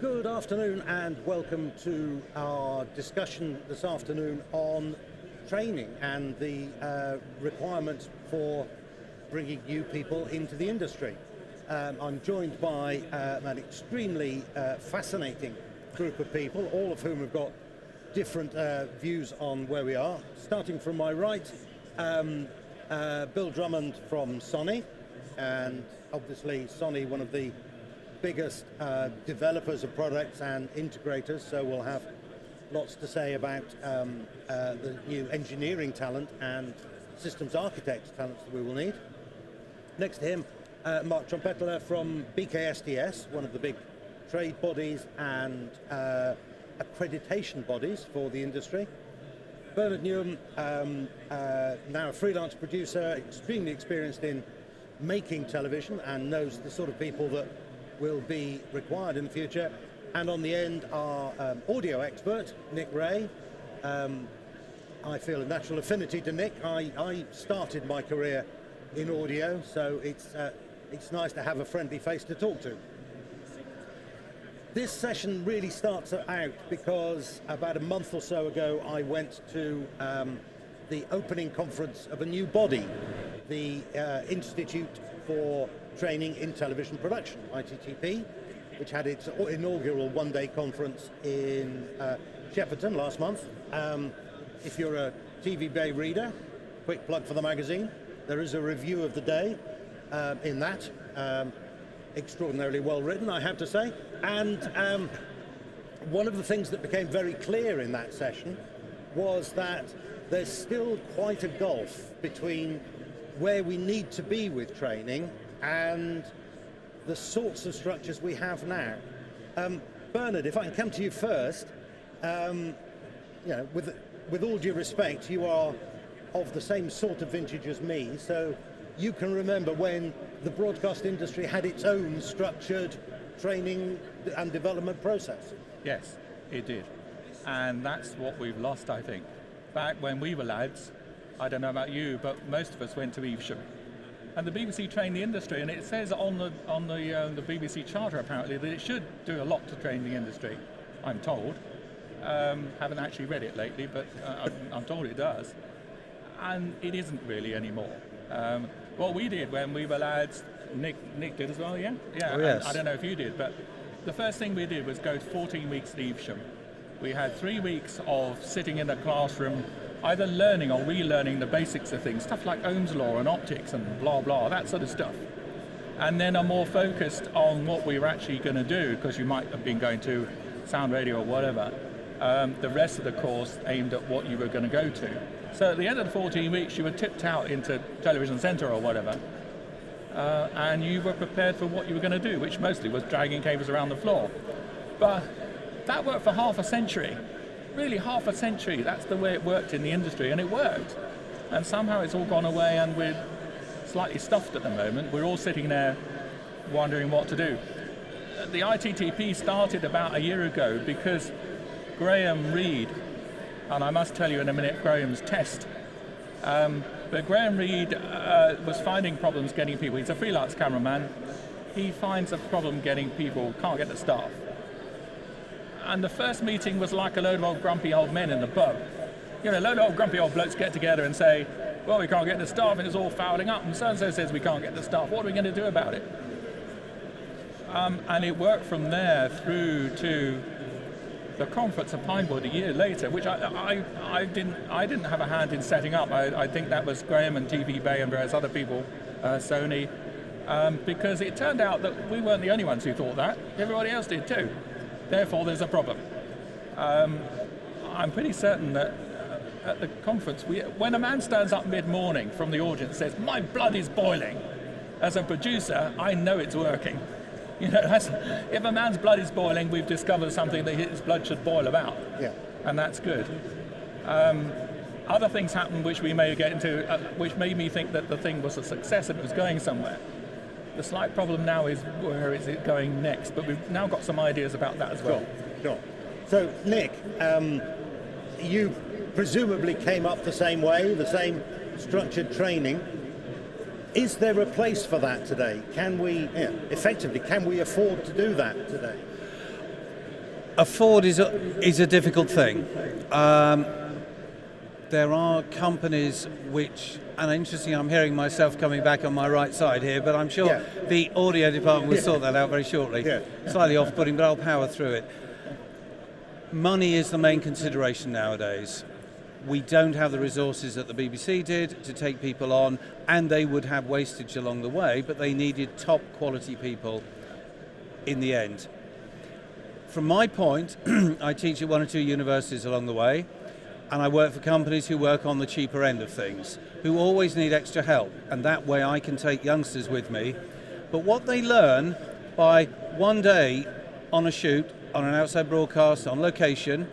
Good afternoon and welcome to our discussion this afternoon on training and the requirements for bringing new people into the industry. I'm joined by an extremely fascinating group of people, all of whom have got different views on where we are. Starting from my right, Bill Drummond from Sony, and obviously Sony, one of the biggest developers of products and integrators, so we'll have lots to say about the new engineering talent and systems architect talents that we will need. Next to him, Mark Trompetler from BKSDS, one of the big trade bodies and accreditation bodies for the industry. Bernard Newham, now a freelance producer, extremely experienced in making television and knows the sort of people that will be required in the future. And on the end, our audio expert, Nick Ray. I feel a natural affinity to Nick. I started my career in audio, so it's nice to have a friendly face to talk to. This session really starts out because about a month or so ago, I went to the opening conference of a new body, the Institute for Training in Television Production, ITTP, which had its inaugural one-day conference in Shepperton last month. If you're a TV Bay reader, quick plug for the magazine, there is a review of the day in that. Extraordinarily well written, I have to say. And one of the things that became very clear in that session was that there's still quite a gulf between where we need to be with training and the sorts of structures we have now. Bernard, if I can come to you first, with all due respect, you are of the same sort of vintage as me, so you can remember when the broadcast industry had its own structured training and development process. Yes, it did. And that's what we've lost, I think. Back when we were lads, I don't know about you, but most of us went to Evesham. And the BBC trained the industry, and it says on the BBC Charter apparently that it should do a lot to train the industry, I'm told. Haven't actually read it lately, but I'm told it does. And it isn't really anymore. What we did when we were lads, Nick did as well, yeah? Yeah, oh, yes. I don't know if you did, but the first thing we did was go 14 weeks at Evesham. We had 3 weeks of sitting in a classroom, either learning or relearning the basics of things, stuff like Ohm's law and optics and blah, blah, that sort of stuff. And then are more focused on what we were actually going to do, because you might have been going to sound radio or whatever. The rest of the course aimed at what you were going to go to. So at the end of the 14 weeks, you were tipped out into Television Centre or whatever, and you were prepared for what you were going to do, which mostly was dragging cables around the floor. But that worked for half a century. Really, half a century. That's the way it worked in the industry, and it worked. And somehow it's all gone away, and we're slightly stuffed at the moment. We're all sitting there wondering what to do. The ITTP started about a year ago because Graham Reed, and I must tell you in a minute Graham's test, but Graham Reed was finding problems getting people. He's a freelance cameraman. He finds a problem getting people, can't get the staff. And the first meeting was like a load of old grumpy old men in the pub. You know, a load of old grumpy old blokes get together and say, well, we can't get the staff and it's all fouling up, and so-and-so says we can't get the staff. What are we going to do about it? And it worked from there through to the conference at Pinewood a year later, which I didn't have a hand in setting up. I think that was Graham and TV Bay and various other people, Sony, because it turned out that we weren't the only ones who thought that. Everybody else did too. Therefore, there's a problem. I'm pretty certain that at the conference, when a man stands up mid-morning from the audience and says, "My blood is boiling," as a producer, I know it's working. You know, if a man's blood is boiling, we've discovered something that his blood should boil about. Yeah. And that's good. Other things happened which we may get into, which made me think that the thing was a success and it was going somewhere. The slight problem now is where is it going next, but we've now got some ideas about that as well. Sure. So, Nick, you presumably came up the same way, the same structured training. Is there a place for that today? Can we, effectively, can we afford to do that today? afford is a difficult thing. There are companies which, and interesting, I'm hearing myself coming back on my right side here, but I'm sure the audio department will sort that out very shortly. Slightly off-putting, but I'll power through it. Money is the main consideration nowadays. We don't have the resources that the BBC did to take people on, and they would have wastage along the way, but they needed top quality people in the end. From my point, I teach at 1 or 2 universities along the way, and I work for companies who work on the cheaper end of things, who always need extra help, and that way I can take youngsters with me. But what they learn by one day on a shoot, on an outside broadcast, on location,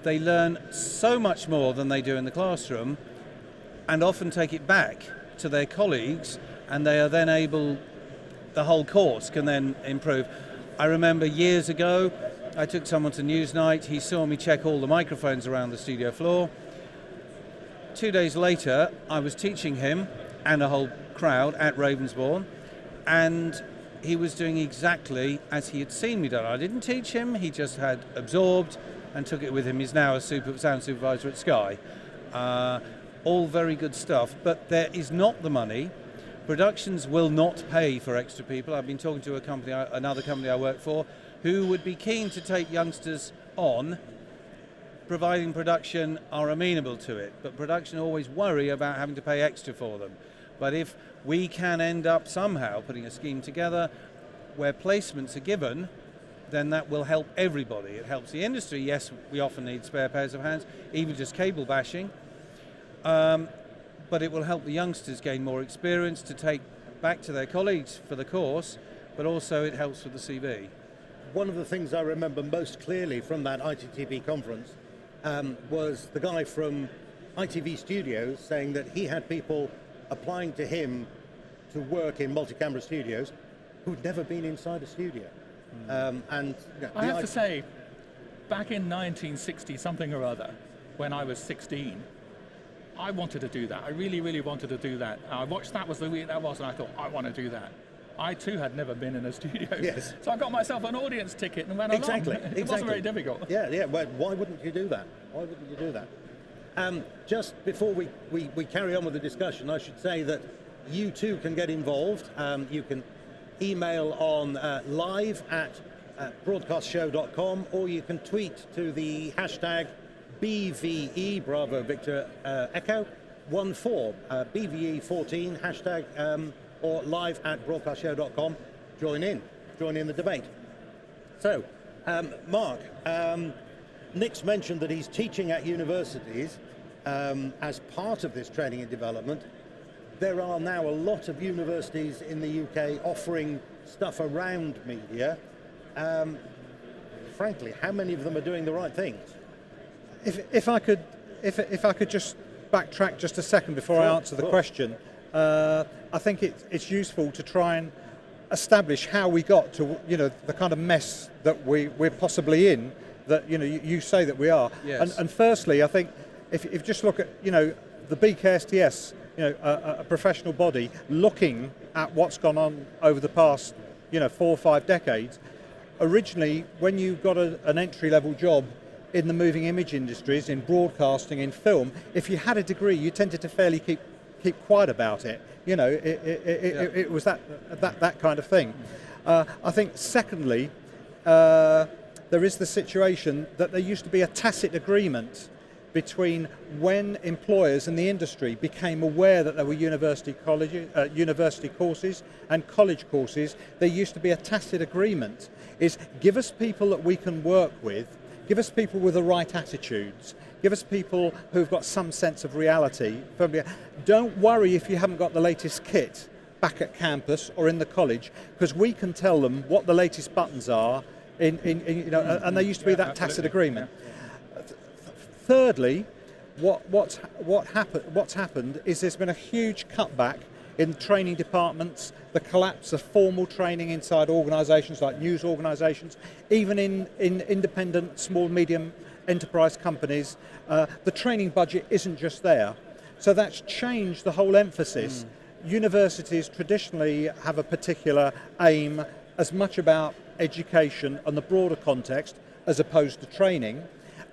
they learn so much more than they do in the classroom, and often take it back to their colleagues, and they are then able, the whole course can then improve. I remember years ago, I took someone to Newsnight. He saw me check all the microphones around the studio floor. 2 days later, I was teaching him and a whole crowd at Ravensbourne, and he was doing exactly as he had seen me do. I didn't teach him, he just had absorbed and took it with him. He's now a sound supervisor at Sky. All very good stuff, but there is not the money. Productions will not pay for extra people. I've been talking to another company I work for, who would be keen to take youngsters on, providing production are amenable to it. But production always worry about having to pay extra for them. But if we can end up somehow putting a scheme together where placements are given, then that will help everybody. It helps the industry. Yes, we often need spare pairs of hands, even just cable bashing. But it will help the youngsters gain more experience to take back to their colleagues for the course, but also it helps with the CV. One of the things I remember most clearly from that ITTP conference was the guy from ITV Studios saying that he had people applying to him to work in multi-camera studios who'd never been inside a studio. And I have to say, back in 1960 something or other, when I was 16, I wanted to do that. I really, really wanted to do that. I watched That Was the Week That Was, and I thought, I want to do that. I too had never been in a studio. Yes. So I got myself an audience ticket and went along. It wasn't very difficult. Yeah. Well, why wouldn't you do that? Why wouldn't you do that? Just before we carry on with the discussion, I should say that you too can get involved. You can email on live at broadcastshow.com, or you can tweet to the hashtag BVE, Bravo Victor Echo, 14, BVE 14, hashtag, or live at broadcastshow.com. Join in the debate. So, Mark, Nick's mentioned that he's teaching at universities as part of this training and development. There are now a lot of universities in the UK offering stuff around media. Frankly, how many of them are doing the right things? If I could just backtrack just a second before I answer the question, I think it's useful to try and establish how we got to the kind of mess that we're possibly in, that you say that we are. Yes. And firstly, I think if you just look at the BKSTS, a professional body looking at what's gone on over the past 4 or 5 decades. Originally, when you got an entry-level job in the moving image industries, in broadcasting, in film, if you had a degree, you tended to fairly keep quiet about it. It was that kind of thing. I think secondly, there is the situation that there used to be a tacit agreement between when employers and the industry became aware that there were university courses and college courses. There used to be a tacit agreement: is give us people that we can work with, give us people with the right attitudes, give us people who've got some sense of reality. Don't worry if you haven't got the latest kit back at campus or in the college, because we can tell them what the latest buttons are. And there used to be that tacit agreement. Thirdly, what's happened is there's been a huge cutback in training departments, the collapse of formal training inside organisations like news organisations, even in independent, small, medium enterprise companies. The training budget isn't just there. So that's changed the whole emphasis. Universities traditionally have a particular aim, as much about education and the broader context, as opposed to training,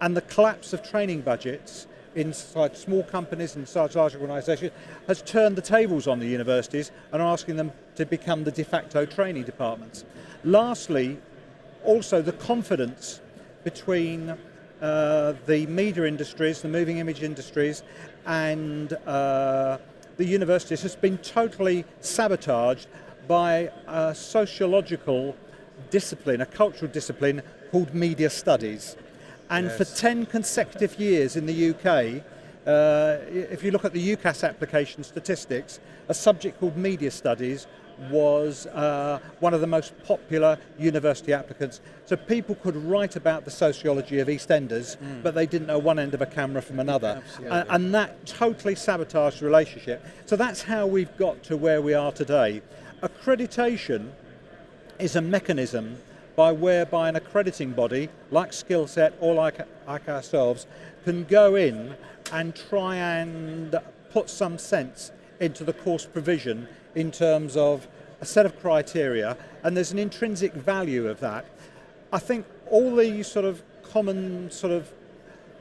and the collapse of training budgets inside small companies and inside large organisations has turned the tables on the universities and are asking them to become the de facto training departments. Lastly, also the confidence between the media industries, the moving image industries, and the universities has been totally sabotaged by a sociological discipline, a cultural discipline called media studies. And for 10 consecutive years in the UK, if you look at the UCAS application statistics, a subject called media studies was one of the most popular university applicants. So people could write about the sociology of EastEnders, but they didn't know one end of a camera from another. And that totally sabotaged the relationship. So that's how we've got to where we are today. Accreditation is a mechanism whereby an accrediting body, like Skillset or like ourselves, can go in and try and put some sense into the course provision in terms of a set of criteria, and there's an intrinsic value of that. I think all the sort of common sort of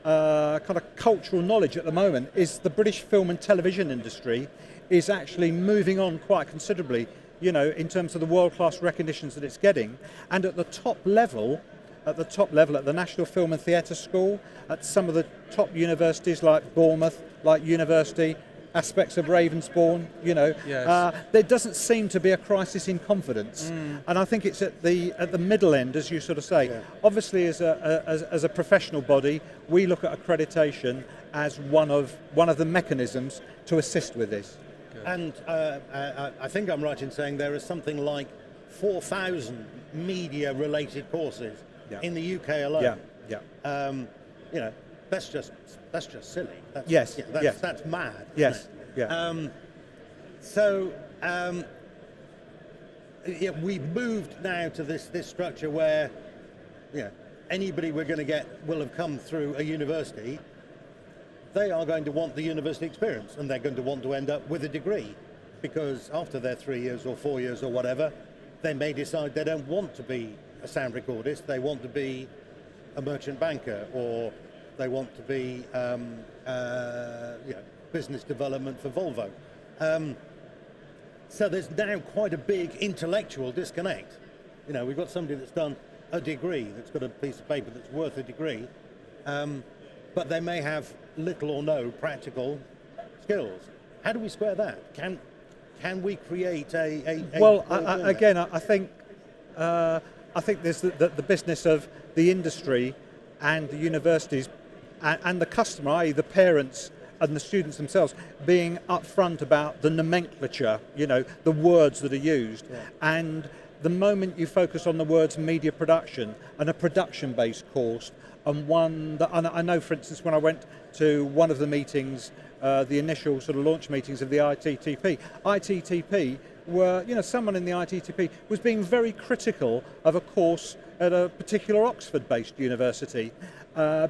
kind of cultural knowledge at the moment is the British film and television industry is actually moving on quite considerably, in terms of the world-class recognitions that it's getting. And at the top level, at the National Film and Theatre School, at some of the top universities like Bournemouth, like University, aspects of Ravensbourne, there doesn't seem to be a crisis in confidence. And I think it's at the middle end, as you sort of say. Obviously, as a professional body, we look at accreditation as one of the mechanisms to assist with this. And I think I'm right in saying there are something like 4,000 media-related courses in the UK alone. That's just silly. That's mad. Yes. We've moved now to this structure where anybody we're going to get will have come through a university. They are going to want the university experience, and they're going to want to end up with a degree, because after their 3 years or 4 years or whatever, they may decide they don't want to be a sound recordist, they want to be a merchant banker, or they want to be business development for Volvo. So there's now quite a big intellectual disconnect. We've got somebody that's done a degree, that's got a piece of paper that's worth a degree, but they may have little or no practical skills. How do we square that? Can we create a well, I think there's the business of the industry and the universities and the customer, i.e. the parents and the students themselves, being upfront about the nomenclature, the words that are used. And the moment you focus on the words media production and a production-based course, and one that I know, for instance, when I went to one of the meetings, the initial sort of launch meetings of the ITTP were, someone in the ITTP was being very critical of a course at a particular Oxford-based university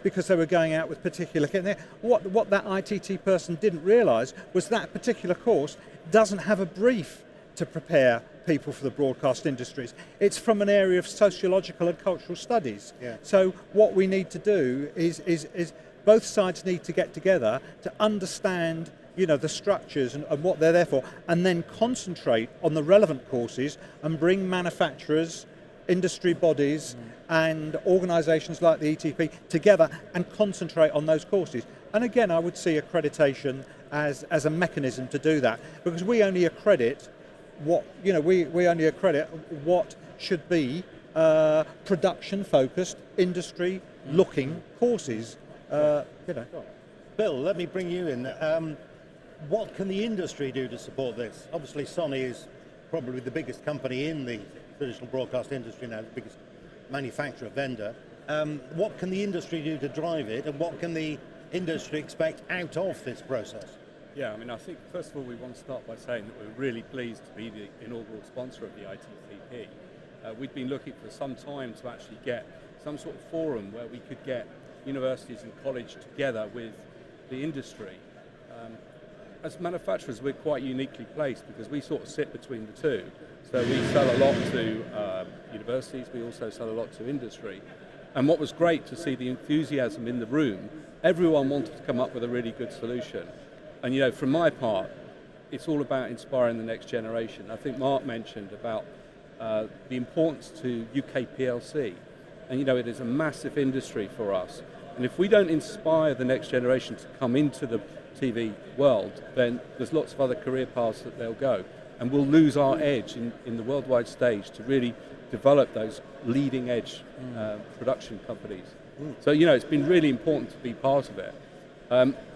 because they were going out with particular. What that ITT person didn't realise was that particular course doesn't have a brief to prepare people for the broadcast industries. It's from an area of sociological and cultural studies. So what we need to do is both sides need to get together to understand the structures and what they're there for, and then concentrate on the relevant courses and bring manufacturers, industry bodies and organisations like the ETP together and concentrate on those courses. And again, I would see accreditation as a mechanism to do that, because we only accredit what should be production-focused, industry-looking courses. Bill, let me bring you in. What can the industry do to support this? Obviously, Sony is probably the biggest company in the traditional broadcast industry now, the biggest manufacturer, vendor. What can the industry do to drive it, and what can the industry expect out of this process? Yeah, I think first of all we want to start by saying that we're really pleased to be the inaugural sponsor of the ITTP. We've been looking for some time to actually get some sort of forum where we could get universities and college together with the industry. As manufacturers, we're quite uniquely placed because we sort of sit between the two. So we sell a lot to universities, we also sell a lot to industry. And what was great to see the enthusiasm in the room, everyone wanted to come up with a really good solution. And, you know, from my part, it's all about inspiring the next generation. I think Mark mentioned about the importance to UK PLC. And, you know, it is a massive industry for us. And if we don't inspire the next generation to come into the TV world, then there's lots of other career paths that they'll go. And we'll lose our edge in the worldwide stage to really develop those leading edge production companies. So, you know, it's been really important to be part of it.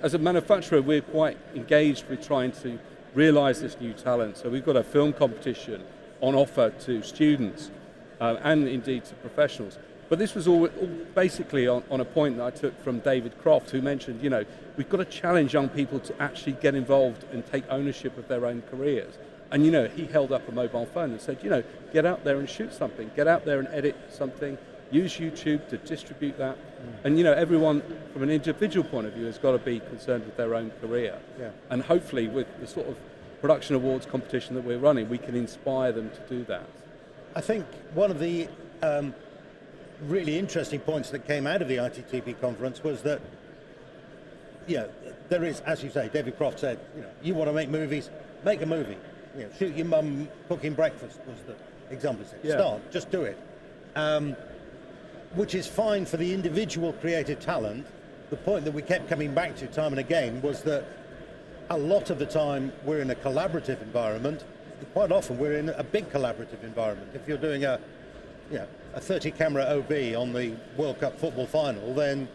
As a manufacturer, we're quite engaged with trying to realise this new talent. So we've got a film competition on offer to students and indeed to professionals. But this was all basically on a point that I took from David Croft, who mentioned, you know, we've got to challenge young people to actually get involved and take ownership of their own careers. And, you know, he held up a mobile phone and said, you know, get out there and shoot something, get out there and edit something, use YouTube to distribute that. And, you know, everyone from an individual point of view has got to be concerned with their own career. Yeah. And hopefully with the sort of production awards competition that we're running, we can inspire them to do that. I think one of the really interesting points that came out of the ITTP conference was that, you know, there is, as you say, David Croft said, you know, you want to make movies, make a movie. You know, shoot your mum cooking breakfast was the example. Yeah. Start, just do it. Which is fine for the individual creative talent. The point that we kept coming back to time and again was that a lot of the time we're in a collaborative environment. Quite often we're in a big collaborative environment. If you're doing a 30 camera OB on the World Cup football final, then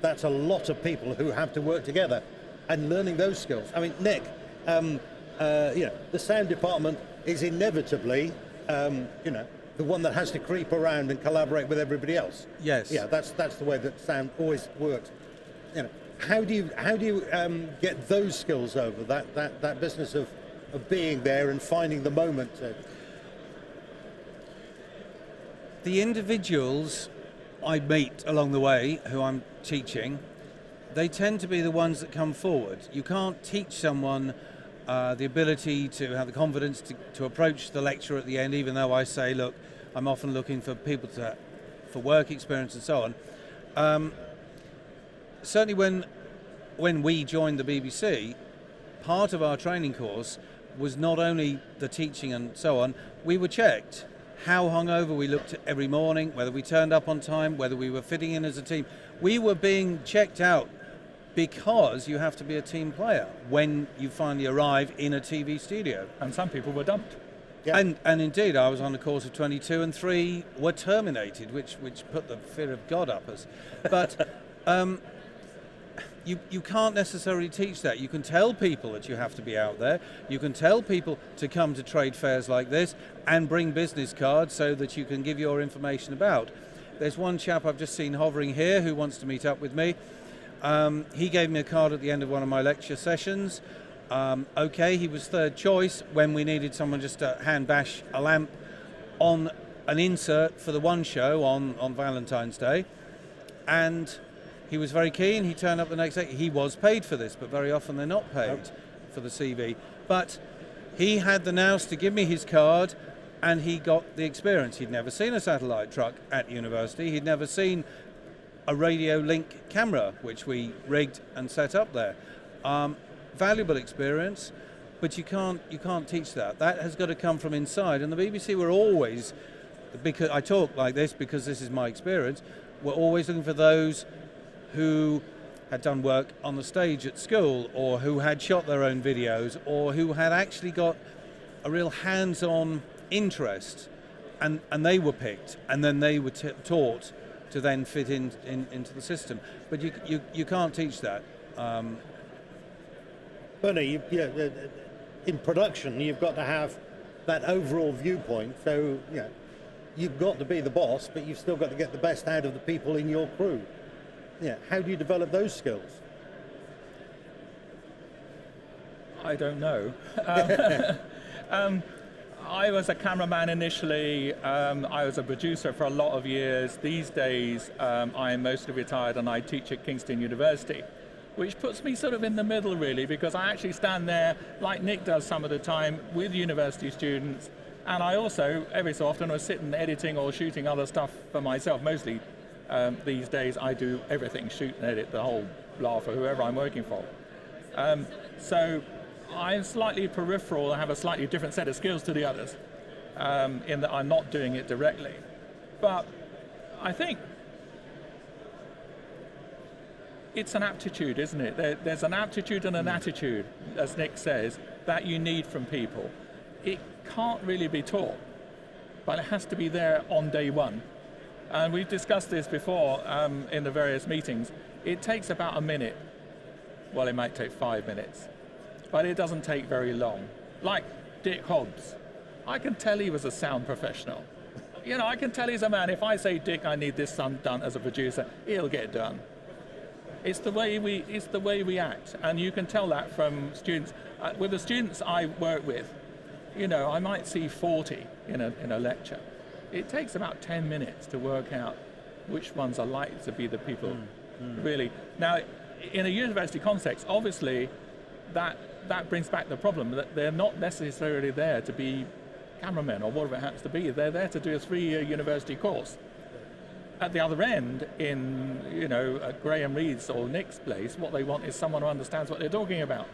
that's a lot of people who have to work together and learning those skills. I mean, Nick, you know, the sound department is inevitably, you know, the one that has to creep around and collaborate with everybody else. Yes. Yeah, that's the way that sound always works. You know, how do you get those skills over that business of being there and finding the moment? The individuals I meet along the way, who I'm teaching, they tend to be the ones that come forward. You can't teach someone the ability to have the confidence to approach the lecture at the end, even though I say, look, I'm often looking for people for work experience and so on. Certainly when we joined the BBC, part of our training course was not only the teaching and so on, we were checked. How hungover we looked every morning, whether we turned up on time, whether we were fitting in as a team. We were being checked out because you have to be a team player when you finally arrive in a TV studio. And some people were dumped. Yeah. And indeed, I was on a course of 22 and 3 were terminated, which put the fear of God up us. But you can't necessarily teach that. You can tell people that you have to be out there. You can tell people to come to trade fairs like this and bring business cards so that you can give your information about. There's one chap I've just seen hovering here who wants to meet up with me. He gave me a card at the end of one of my lecture sessions. Okay, he was third choice when we needed someone just to hand bash a lamp on an insert for the One show on Valentine's Day. And he was very keen. He turned up the next day. He was paid for this, but very often they're not paid for the CV. But he had the nous to give me his card, and he got the experience. He'd never seen a satellite truck at university. He'd never seen a radio link camera, which we rigged and set up there. Valuable experience, but you can't teach that. That has got to come from inside. And the BBC were always, because I talk like this because this is my experience, we're always looking for those who had done work on the stage at school, or who had shot their own videos, or who had actually got a real hands-on interest, and they were picked, and then they were taught to then fit into the system. But you can't teach that. Bernie, in production, you've got to have that overall viewpoint. So, you know, you've got to be the boss, but you've still got to get the best out of the people in your crew. Yeah, how do you develop those skills? I don't know. I was a cameraman initially. I was a producer for a lot of years. These days, I am mostly retired and I teach at Kingston University, which puts me sort of in the middle, really, because I actually stand there, like Nick does some of the time, with university students. And I also, every so often, was sitting editing or shooting other stuff for myself, mostly These days I do everything, shoot and edit the whole blah for whoever I'm working for. So I'm slightly peripheral, I have a slightly different set of skills to the others, in that I'm not doing it directly. But I think it's an aptitude, isn't it? There's an aptitude and an attitude, as Nick says, that you need from people. It can't really be taught, but it has to be there on day one. And we've discussed this before in the various meetings. It takes about a minute. Well, it might take 5 minutes, but it doesn't take very long. Like Dick Hobbs. I can tell he was a sound professional. You know, I can tell he's a man. If I say, Dick, I need this done as a producer, he'll get done. It's the way we act, and you can tell that from students. With the students I work with, you know, I might see 40 in a lecture. It takes about 10 minutes to work out which ones are likely to be the people, really. Now, in a university context, obviously, that brings back the problem that they're not necessarily there to be cameramen or whatever it happens to be. They're there to do a 3-year university course. At the other end, in Graham Reed's or Nick's place, what they want is someone who understands what they're talking about.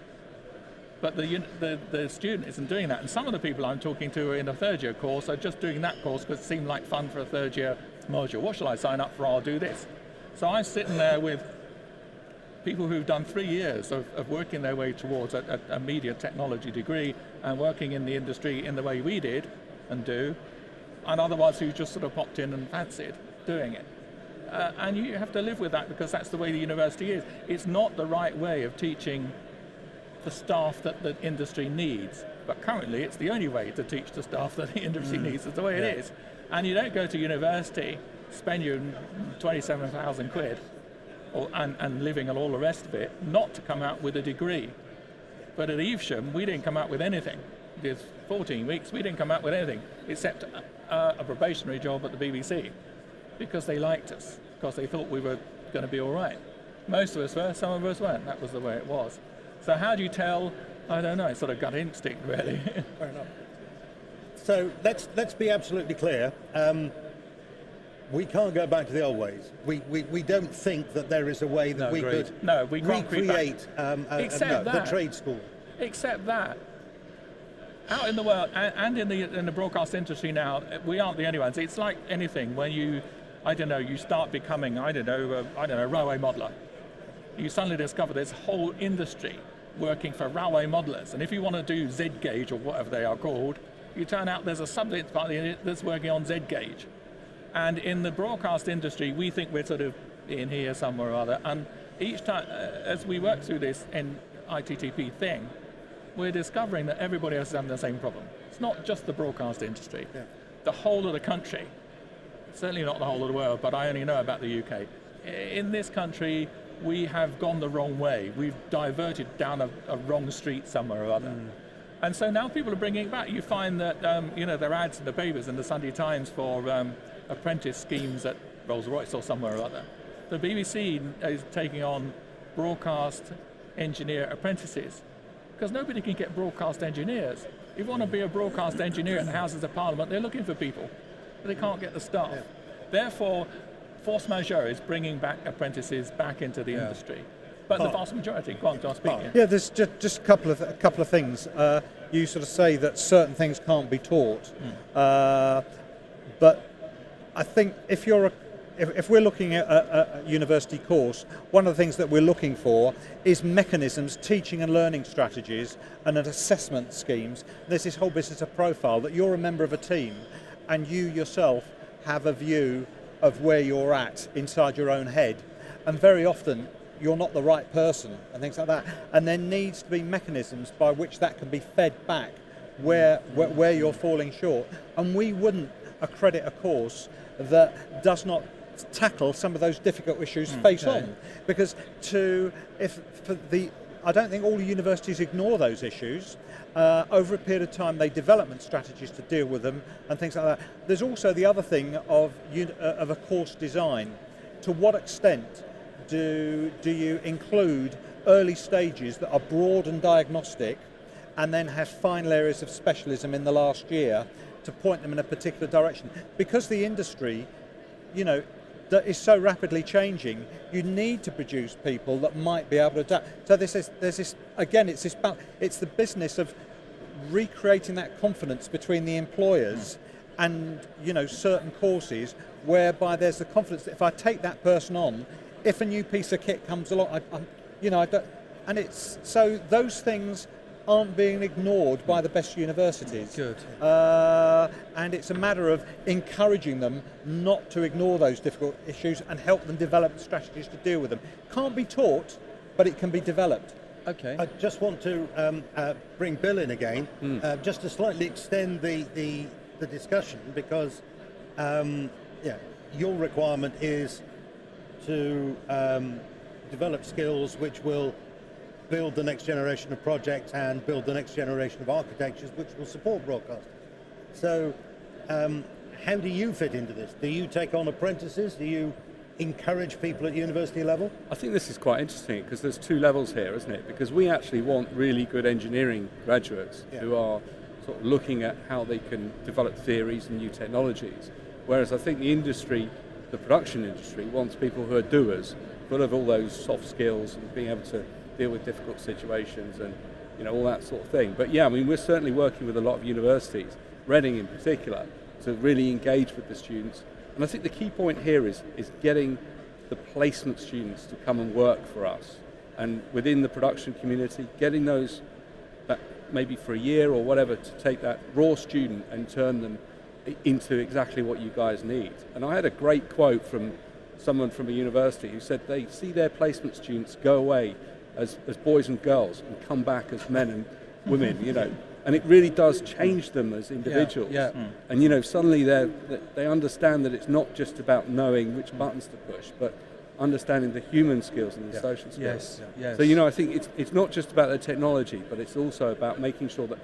But the student isn't doing that. And some of the people I'm talking to in a 3rd-year course are just doing that course because it seemed like fun for a 3rd-year module. What shall I sign up for? I'll do this. So I'm sitting there with people who've done 3 years of working their way towards a media technology degree and working in the industry in the way we did and do, and otherwise who just sort of popped in and fancied doing it. And you have to live with that because that's the way the university is. It's not the right way of teaching the staff that the industry needs, but currently it's the only way to teach the staff that the industry needs. It's the way it is. And you don't go to university, spend your 27,000 quid and living and all the rest of it, not to come out with a degree. But at Evesham, we didn't come out with anything. There's 14 weeks, we didn't come out with anything except a probationary job at the BBC because they liked us, because they thought we were going to be all right. Most of us were, some of us weren't. That was the way it was. So how do you tell? I don't know, it's sort of gut instinct, really. Fair enough. So let's be absolutely clear. We can't go back to the old ways. We don't think that there is a way that we could recreate the trade school. Except that, out in the world and in the broadcast industry now, we aren't the only ones. It's like anything. When you start becoming, a railway modeller. You suddenly discover there's a whole industry working for railway modelers. And if you want to do Z-gauge or whatever they are called, you turn out there's a subject that's working on Z-gauge. And in the broadcast industry, we think we're sort of in here somewhere or other. And each time, as we work through this ITTP thing, we're discovering that everybody else is having the same problem. It's not just the broadcast industry. Yeah. The whole of the country, certainly not the whole of the world, but I only know about the UK. In this country, we have gone the wrong way. We've diverted down a wrong street somewhere or other. And so now people are bringing it back. You find that, there are ads in the papers and the Sunday Times for apprentice schemes at Rolls-Royce or somewhere or other. The BBC is taking on broadcast engineer apprentices because nobody can get broadcast engineers. If you want to be a broadcast engineer in the Houses of Parliament, they're looking for people, but they can't get the staff. Yeah. Therefore, force majeure is bringing back apprentices back into the industry. But the vast majority, go on, John, speak. Yeah, there's just a couple of things. You sort of say that certain things can't be taught, but I think if we're looking at a university course, one of the things that we're looking for is mechanisms, teaching and learning strategies, and an assessment schemes. There's this whole business of profile, that you're a member of a team, and you yourself have a view of where you're at inside your own head, and very often you're not the right person and things like that, and there needs to be mechanisms by which that can be fed back where you're falling short. And we wouldn't accredit a course that does not tackle some of those difficult issues face on, because I don't think all universities ignore those issues. Over a period of time, they develop strategies to deal with them and things like that. There's also the other thing of a course design. To what extent do you include early stages that are broad and diagnostic, and then have final areas of specialism in the last year to point them in a particular direction? Because the industry, that is so rapidly changing, you need to produce people that might be able to adapt. So there's this again, it's the business of recreating that confidence between the employers and certain courses, whereby there's the confidence that if I take that person on, if a new piece of kit comes along, I don't, and it's so those things aren't being ignored by the best universities. Good. And it's a matter of encouraging them not to ignore those difficult issues and help them develop strategies to deal with them. Can't be taught, but it can be developed. Okay. I just want to bring Bill in again, just to slightly extend the discussion, because your requirement is to develop skills which will build the next generation of projects and build the next generation of architectures which will support broadcast. So how do you fit into this? Do you take on apprentices? Do you encourage people at university level? I think this is quite interesting because there's two levels here, isn't it? Because we actually want really good engineering graduates who are sort of looking at how they can develop theories and new technologies. Whereas I think the industry, the production industry, wants people who are doers, full of all those soft skills and being able to deal with difficult situations and all that sort of thing. But we're certainly working with a lot of universities, Reading in particular, to really engage with the students. And I think the key point here is getting the placement students to come and work for us. And within the production community, getting those that maybe for a year or whatever to take that raw student and turn them into exactly what you guys need. And I had a great quote from someone from a university who said they see their placement students go away as boys and girls and come back as men and women, and it really does change them as individuals. And suddenly they understand that it's not just about knowing which buttons to push, but understanding the human skills and the social skills. Yes. So I think it's not just about the technology, but it's also about making sure that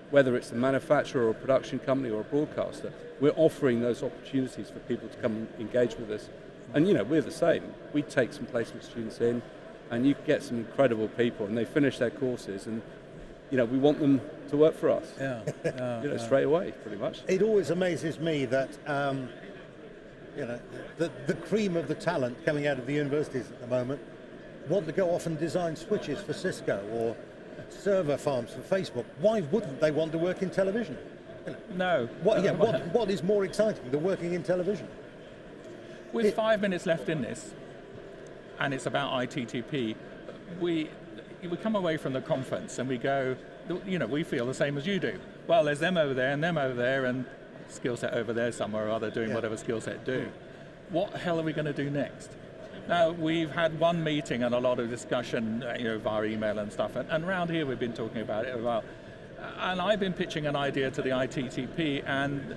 whether it's a manufacturer or a production company or a broadcaster, we're offering those opportunities for people to come and engage with us. And we're the same. We take some placement students in, and you get some incredible people, and they finish their courses, and we want them to work for us. Straight away, pretty much. It always amazes me that the cream of the talent coming out of the universities at the moment want to go off and design switches for Cisco or server farms for Facebook. Why wouldn't they want to work in television? No. What is more exciting than working in television? With 5 minutes left in this, and it's about ITTP, we come away from the conference and we go, we feel the same as you do. Well, there's them over there and them over there and skill set over there somewhere or other doing whatever skill set do. What the hell are we going to do next? Now, we've had one meeting and a lot of discussion via email and stuff, and around here we've been talking about it as well. And I've been pitching an idea to the ITTP, and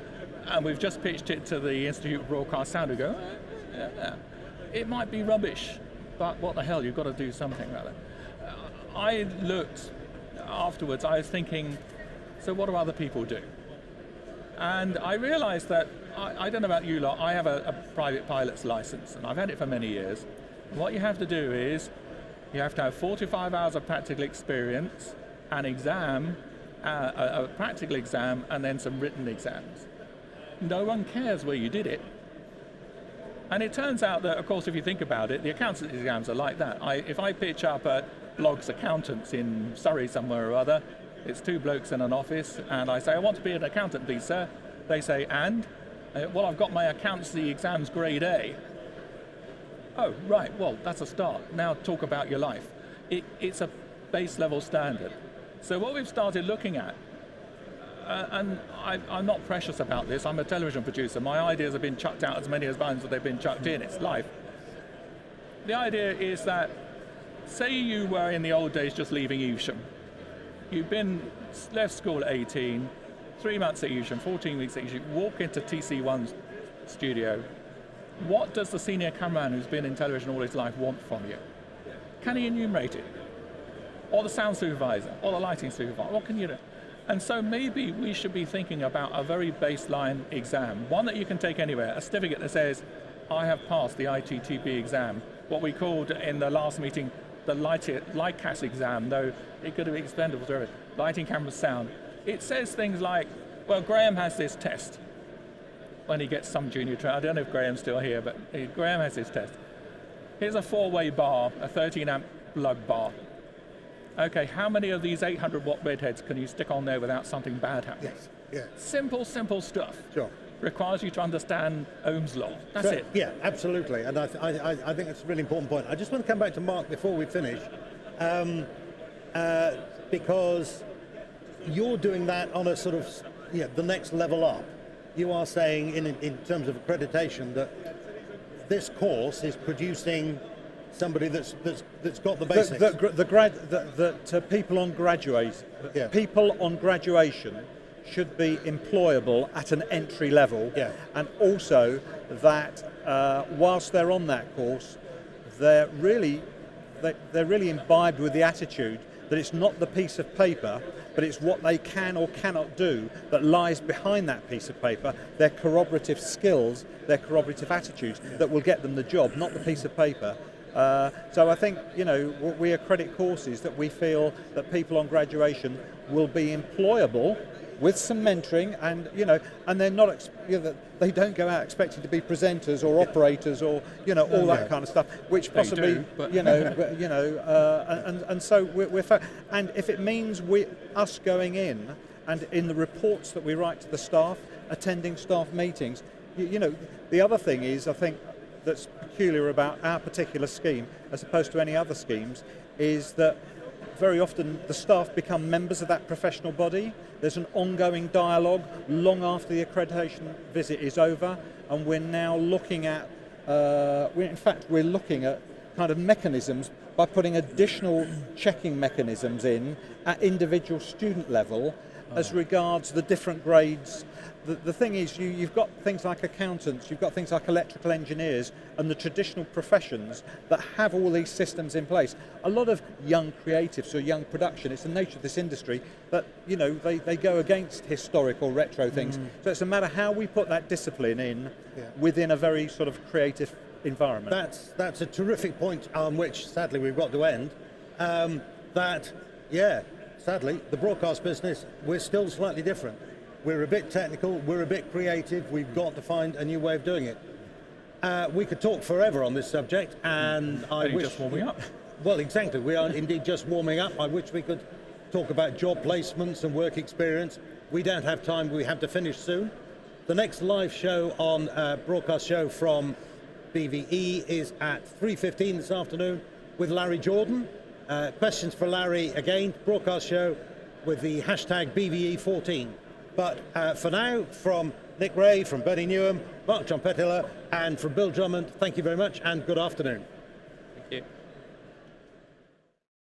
we've just pitched it to the Institute of Broadcast Sound, who go, it might be rubbish, but what the hell, you've got to do something about it. I looked afterwards, I was thinking, so what do other people do? And I realized that, I don't know about you lot, I have a private pilot's license, and I've had it for many years. What you have to do is, you have to have 45 hours of practical experience, an exam, a practical exam, and then some written exams. No one cares where you did it. And it turns out that, of course, if you think about it, the accountancy exams are like that. If I pitch up at Bloggs Accountants in Surrey somewhere or other, it's two blokes in an office, and I say, I want to be an accountant, please, sir. They say, and? Well, I've got my accountancy exams grade A. Oh, right, well, that's a start. Now talk about your life. It's a base level standard. So what we've started looking at, and I'm not precious about this, I'm a television producer, my ideas have been chucked out as many as times as they've been chucked in, it's life. The idea is that, say you were in the old days just leaving Evesham. You've left school at 18, 3 months at Evesham, 14 weeks at Evesham, walk into TC1's studio. What does the senior cameraman who's been in television all his life want from you? Can he enumerate it? Or the sound supervisor, or the lighting supervisor, what can you do? And so maybe we should be thinking about a very baseline exam, one that you can take anywhere, a certificate that says, I have passed the ITTP exam, what we called in the last meeting, the LightCast exam, though it could have been expendable to everything, lighting, camera, sound. It says things like, well, Graham has this test. when he gets some junior training. I don't know if Graham's still here, but Graham has his test. Here's a 4-way bar, a 13 amp lug bar. Okay, how many of these 800 watt bedheads can you stick on there without something bad happening? Yes. Yeah. Simple stuff. Sure. Requires you to understand Ohm's law. That's it. Yeah, absolutely. And I think it's a really important point. I just want to come back to Mark before we finish, because you're doing that on a sort of the next level up. You are saying in terms of accreditation that this course is producing somebody that's got the basics. That people on graduation should be employable at an entry level, and also that whilst they're on that course, they're really imbibed with the attitude that it's not the piece of paper, but it's what they can or cannot do that lies behind that piece of paper, their corroborative skills, their corroborative attitudes that will get them the job, not the piece of paper. So I think, we accredit courses that we feel that people on graduation will be employable with some mentoring, and and they're not, they don't go out expecting to be presenters or operators or all that kind of stuff, which possibly do, but and so we're and if it means us going in and in the reports that we write to the staff, attending staff meetings, the other thing is, I think, that's peculiar about our particular scheme as opposed to any other schemes is that very often the staff become members of that professional body. There's an ongoing dialogue long after the accreditation visit is over, and we're now looking at, we're looking at kind of mechanisms by putting additional checking mechanisms in at individual student level as regards the different grades. The thing is, you've got things like accountants, you've got things like electrical engineers and the traditional professions that have all these systems in place. A lot of young creatives or young production, it's the nature of this industry that, they go against historic or retro things. So it's a matter how we put that discipline in within a very sort of creative environment. That's a terrific point on which, sadly, we've got to end. Sadly, the broadcast business, we're still slightly different. We're a bit technical, we're a bit creative, we've got to find a new way of doing it. We could talk forever on this subject, and I wish... just warming up. Well, exactly, we are indeed just warming up. I wish we could talk about job placements and work experience. We don't have time, we have to finish soon. The next live show on Broadcast Show from BVE is at 3:15 this afternoon with Larry Jordan. Questions for Larry again, Broadcast Show with the hashtag BVE14. But for now, from Nick Ray, from Bernie Newham, Mark John Petilla, and from Bill Drummond, thank you very much and good afternoon. Thank you.